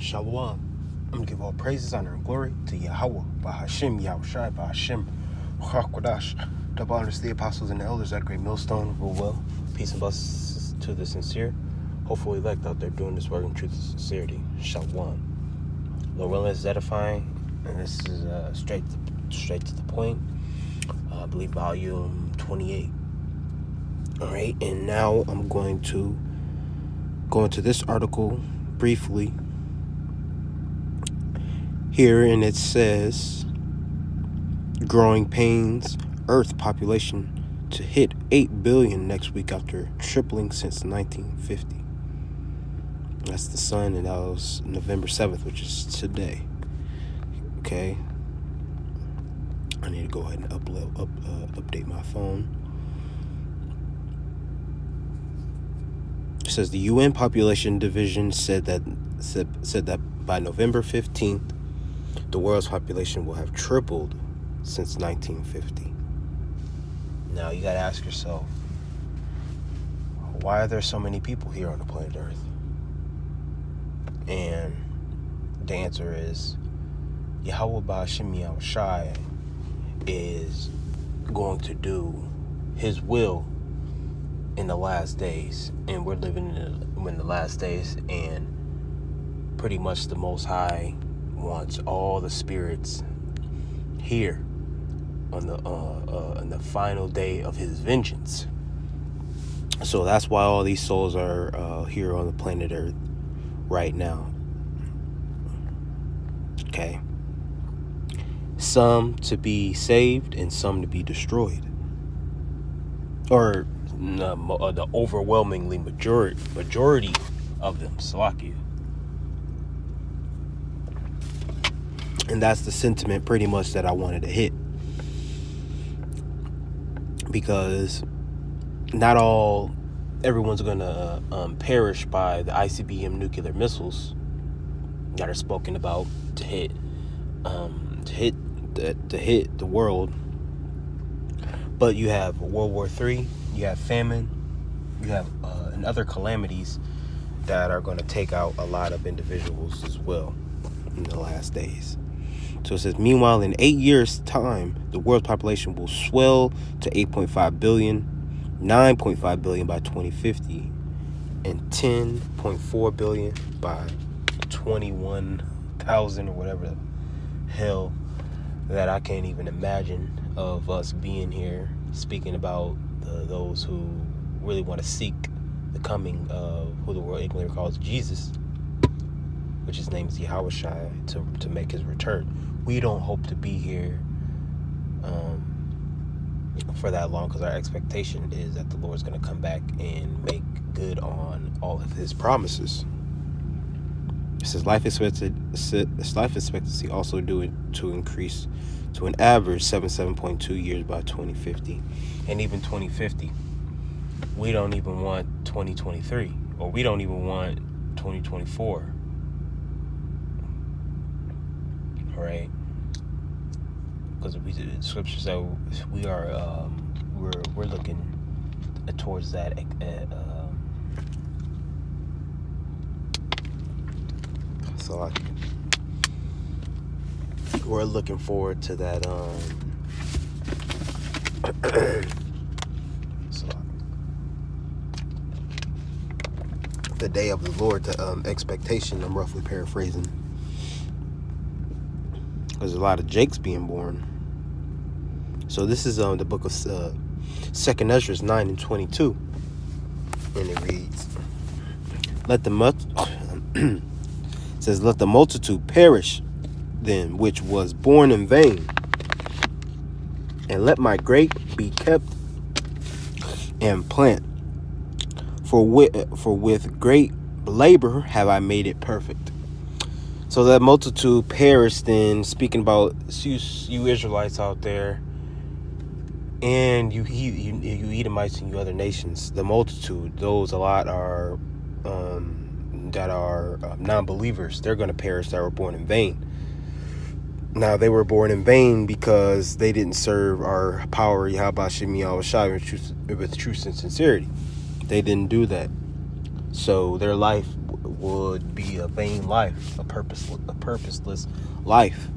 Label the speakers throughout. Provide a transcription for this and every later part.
Speaker 1: Shalom. I'm going to give all praises, honor, and glory to Yahweh, Bahashim, Yahushai, Bahashim, Chakwadash. Double honors to the apostles and the elders at Great Millstone, rule well. Peace and blessings to the sincere. Hopefully elect out there doing this work in truth and sincerity. Shalom. Lord willing is edifying, and this is straight to the point. I believe volume 28. All right, and now I'm going to go into this article briefly here, and it says growing pains, Earth population to hit 8 billion next week after tripling since 1950. That's the sun, and that was November 7th, which is today. Okay, I need to go ahead and update my phone. It says the UN Population Division said that by November 15th, the world's population will have tripled since 1950. Now you gotta ask yourself, why are there so many people here on the planet Earth? And the answer is Yahweh Ba'ashim Yahushai is going to do his will in the last days, and we're living in the last days, and pretty much the Most High wants all the spirits here on the final day of his vengeance. So that's why all these souls are here on the planet Earth right now. Okay, some to be saved and some to be destroyed, or the overwhelmingly majority of them, Salakia. And that's the sentiment pretty much that I wanted to hit, because not everyone's gonna perish by the ICBM nuclear missiles that are spoken about to hit the world. But you have World War III, you have famine, you have and other calamities that are going to take out a lot of individuals as well in the last days. So it says, meanwhile, in 8 years' time, the world's population will swell to 8.5 billion, 9.5 billion by 2050, and 10.4 billion by 21,000 or whatever the hell that I can't even imagine of us being here speaking about those who really want to seek the coming of who the world ignorantly calls Jesus, which his name is Yahushai, to make his return. We don't hope to be here for that long, because our expectation is that the Lord's going to come back and make good on all of his promises. It says life expectancy also due to increase to an average 7.2 years by 2050. And even 2050, we don't even want 2023, or we don't even want 2024. All right, because the scripture says we are we're looking towards that. So we're looking forward to that. The day of the Lord, the expectation. I'm roughly paraphrasing, there's a lot of Jakes being born. So this is the book of 2nd Ezra 9 and 22, and it reads, let the multitude perish then which was born in vain, and let my grape be kept and plant, for with great labor have I made it perfect. So that multitude perished, then speaking about you Israelites out there, and you Edomites and you other nations, the multitude, those a lot are that are non-believers, they're going to perish that were born in vain. Now, they were born in vain because they didn't serve our power, Yahweh Shem Yahushai, with truth and sincerity. They didn't do that. So their life would be a vain life, a purposeless life.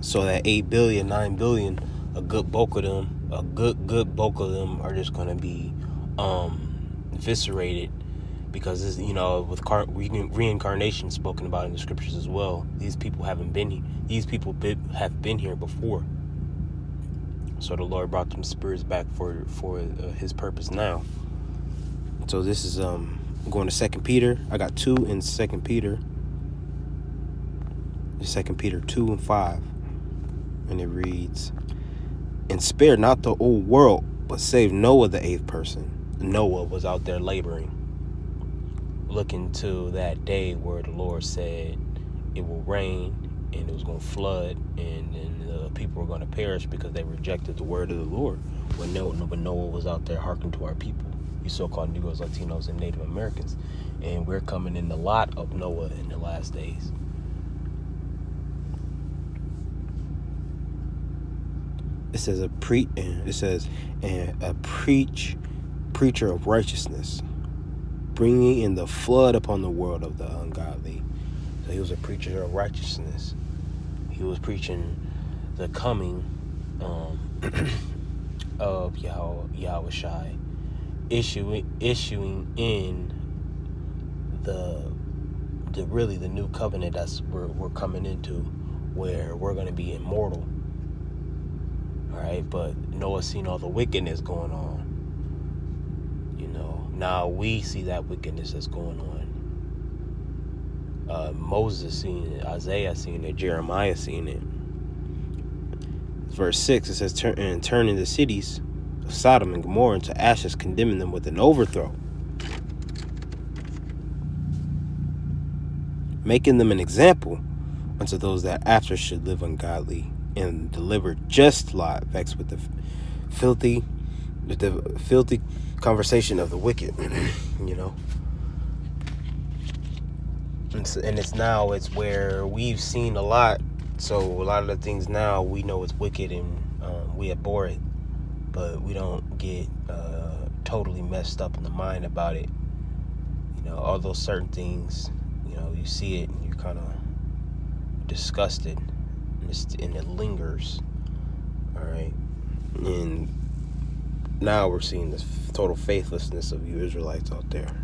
Speaker 1: So that 8 billion, 9 billion, a good bulk of them are just going to be eviscerated, because this, with reincarnation spoken about in the scriptures as well. These people have been here before. So the Lord brought them spirits back for his purpose now. So this is going to 2 Peter. I got 2 in 2 Peter. 2 Peter 2 and 5. And it reads, "And spare not the old world, but save Noah the 8th person." Noah was out there laboring, looking to that day where the Lord said it will rain and it was going to flood, and the people were going to perish because they rejected the word of the Lord. When Noah was out there hearkening to our people, you so-called Negroes, Latinos, and Native Americans. And we're coming in the lot of Noah in the last days. It says a preacher of righteousness, bringing in the flood upon the world of the ungodly. So he was a preacher of righteousness. He was preaching the coming of Yahweh Shai, issuing in the new covenant that's we're coming into, where we're going to be immortal. All right, but Noah seen all the wickedness going on. Now we see that wickedness that's going on. Moses seen it, Isaiah seen it, Jeremiah seen it. Verse 6, it says, turning the cities of Sodom and Gomorrah into ashes, condemning them with an overthrow, making them an example unto those that after should live ungodly, and deliver just Lot, vexed with the filthy conversation of the wicked. And it's where we've seen a lot. So a lot of the things now we know it's wicked, and we abhor it, but we don't get totally messed up in the mind about it. All those certain things, you see it and you're kind of disgusted, and it lingers. All right. And now we're seeing this total faithlessness of you Israelites out there,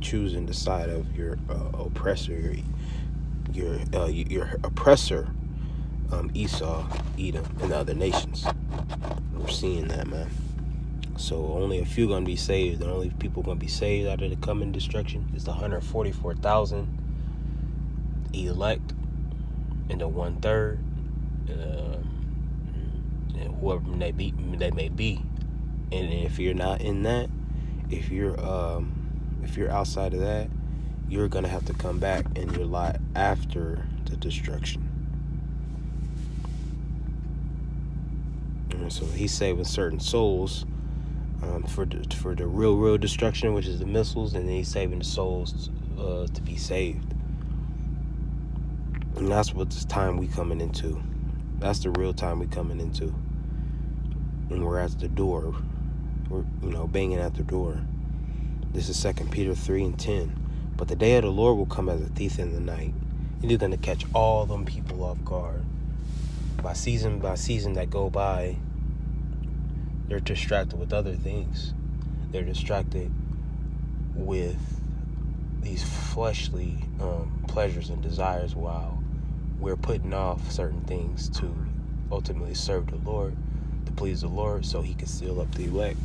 Speaker 1: choosing the side of your oppressor, your oppressor, Esau, Edom, and the other nations. We're seeing that, man. So only a few gonna be saved. The only people gonna be saved out of the coming destruction is the 144,000 elect, and the 1/3, and whoever they may be. And if you're not in that, if you're outside of that, you're gonna have to come back in your lot after the destruction. And so he's saving certain souls for the real destruction, which is the missiles, and then he's saving the souls to be saved. And that's what this time we coming into. That's the real time we coming into. And we're at the door. We're banging at the door. This is 2 Peter 3 and 10. But the day of the Lord will come as a thief in the night. And he's going to catch all them people off guard. By season that go by, they're distracted with other things. They're distracted with these fleshly pleasures and desires, while we're putting off certain things to ultimately serve the Lord, to please the Lord, so he can seal up the elect.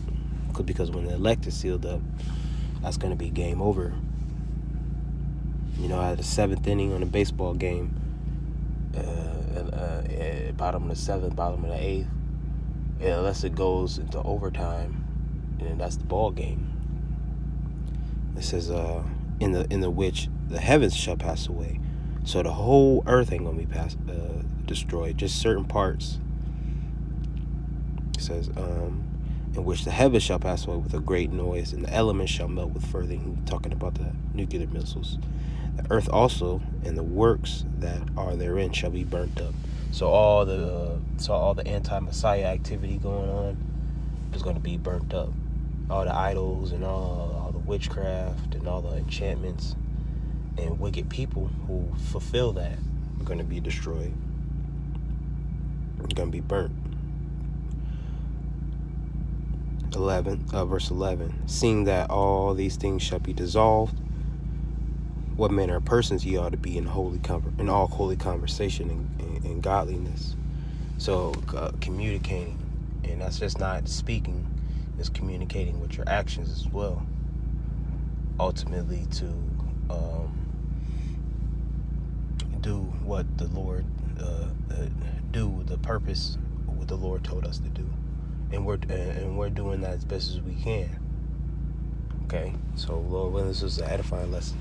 Speaker 1: Because when the elect is sealed up, that's going to be game over. At the 7th inning on a baseball game, bottom of the 7th, bottom of the 8th, unless it goes into overtime, and that's the ball game. It says, in the which the heavens shall pass away. So the whole earth ain't gonna be destroyed, just certain parts. It says, in which the heavens shall pass away with a great noise, and the elements shall melt with fervor. Talking about the nuclear missiles. The earth also and the works that are therein shall be burnt up. So all the anti-Messiah activity going on is going to be burnt up. All the idols and all the witchcraft and all the enchantments and wicked people who fulfill that are going to be destroyed. They're going to be burnt. 11, verse 11. Seeing that all these things shall be dissolved, what manner of persons ye ought to be in all holy conversation and godliness. So communicating, and that's just not speaking, it's communicating with your actions as well. Ultimately, to do what the Lord do the purpose what the Lord told us to do, and we're doing that as best as we can. Okay, so Lord willing, this was an edifying lesson.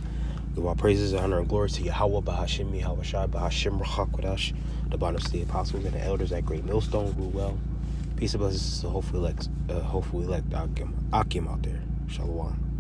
Speaker 1: Give all praises, honor, and glory to Yahweh, Bahashim, Yahweh Shai, Bahashim, Rachakwadash, the bottom of the apostles and the elders at Great Millstone. Rule well. Peace and blessings to hopefully elect Akim out there. Shalom.